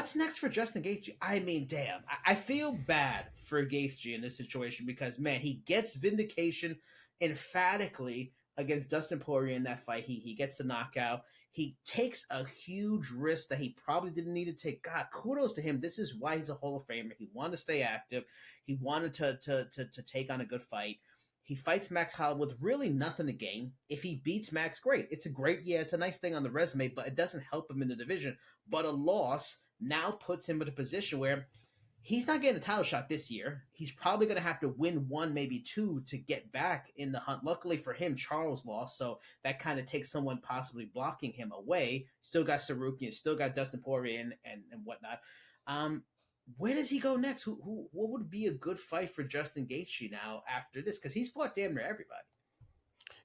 What's next for Justin Gaethje? I mean, damn, I feel bad for Gaethje in this situation because man, he gets vindication emphatically against Dustin Poirier in that fight. He gets the knockout. He takes a huge risk that he probably didn't need to take. God, kudos to him. This is why he's a Hall of Famer. He wanted to stay active. He wanted to take on a good fight. He fights Max Holloway with really nothing to gain. If he beats Max, great. It's a nice thing on the resume, but it doesn't help him in the division. But a loss now puts him in a position where he's not getting a title shot this year. He's probably going to have to win one, maybe two to get back in the hunt. Luckily for him, Charles lost, so that kind of takes someone possibly blocking him away. Still got Sarukian, still got Dustin Poirier and whatnot. Where does he go next? What would be a good fight for Justin Gaethje now after this? Because he's fought damn near everybody.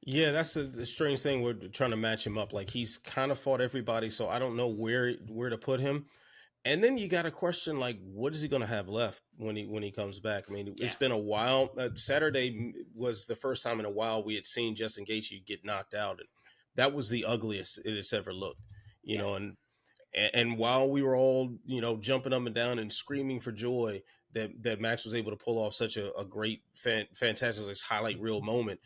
Yeah, that's a strange thing. We're trying to match him up. Like, he's kind of fought everybody, so I don't know where to put him. And then you got to question, like, what is he going to have left when he comes back? I mean, it's been a while. Saturday was the first time in a while we had seen Justin Gaethje get knocked out, and that was the ugliest it's ever looked. You know, and while we were all, jumping up and down and screaming for joy that Max was able to pull off such a great, fantastic highlight reel moment,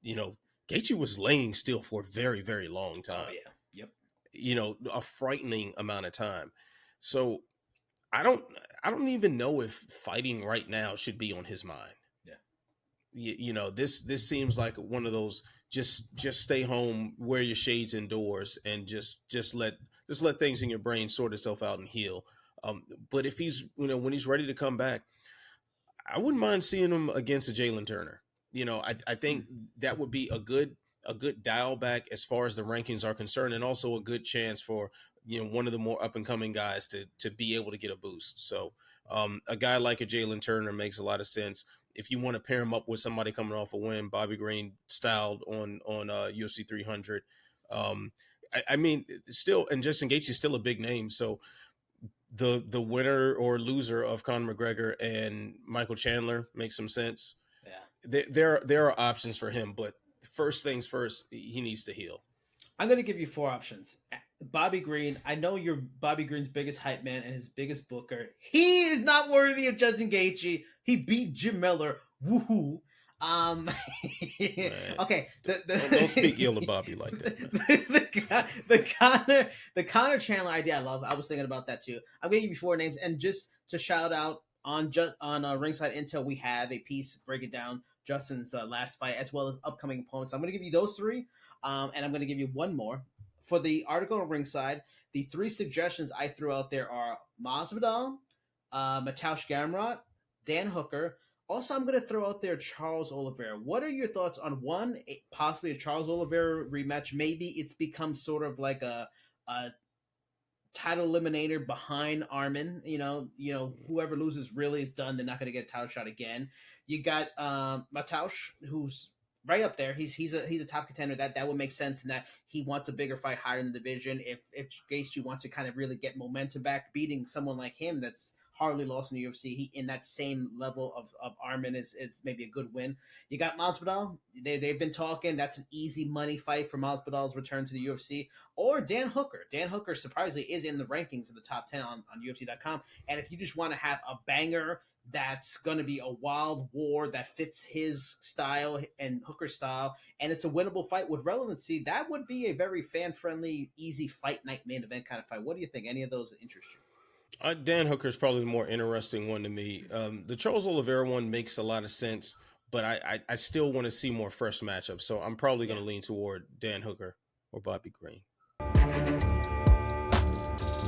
Gaethje was laying still for a very, very long time. Oh, yeah. Yep. A frightening amount of time. So I don't even know if fighting right now should be on his mind. Yeah. This seems like one of those just stay home, wear your shades indoors, and just let things in your brain sort itself out and heal. But if he's, when he's ready to come back, I wouldn't mind seeing him against a Jalen Turner. I think that would be a good dial back as far as the rankings are concerned, and also a good chance for, one of the more up and coming guys to be able to get a boost. So a guy like a Jalen Turner makes a lot of sense. If you want to pair him up with somebody coming off a win, Bobby Green styled on UFC 300. I mean, still, and Justin Gaethje is still a big name. So the winner or loser of Conor McGregor and Michael Chandler makes some sense. Yeah, there are options for him, but first things first, he needs to heal. I'm going to give you 4 options. Bobby Green, I know you're Bobby Green's biggest hype man and his biggest booker. He is not worthy of Justin Gaethje. He beat Jim Miller. Woohoo. Okay. Don't speak ill of Bobby like that. The Conor Chandler idea I love. I was thinking about that too. I'm going to give you 4 names, and just to shout out on Ringside Intel, we have a piece breaking down Justin's last fight as well as upcoming opponents. So I'm going to give you those 3, and I'm going to give you one more. For the article on Ringside, the 3 suggestions I threw out there are Masvidal, Mateusz Gamrot, Dan Hooker. Also, I'm going to throw out there Charles Oliveira. What are your thoughts on one, possibly a Charles Oliveira rematch? Maybe it's become sort of like a title eliminator behind Armin. Whoever loses really is done. They're not going to get a title shot again. You got Mateusz, who's right up there. He's a top contender. That would make sense in that he wants a bigger fight higher in the division. If Gaethje wants to kind of really get momentum back, beating someone like him that's hardly lost in the UFC, he in that same level of Armin is maybe a good win. You got Masvidal. They've been talking. That's an easy money fight for Masvidal's return to the UFC. Or Dan Hooker. Dan Hooker surprisingly is in the rankings of the top 10 on UFC.com. And if you just want to have a banger that's going to be a wild war that fits his style and Hooker's style, and it's a winnable fight with relevancy, that would be a very fan-friendly, easy fight night main event kind of fight. What do you think? Any of those interest you? Dan Hooker is probably the more interesting one to me. The Charles Oliveira one makes a lot of sense, but I still want to see more fresh matchups. So I'm probably going to lean toward Dan Hooker or Bobby Green.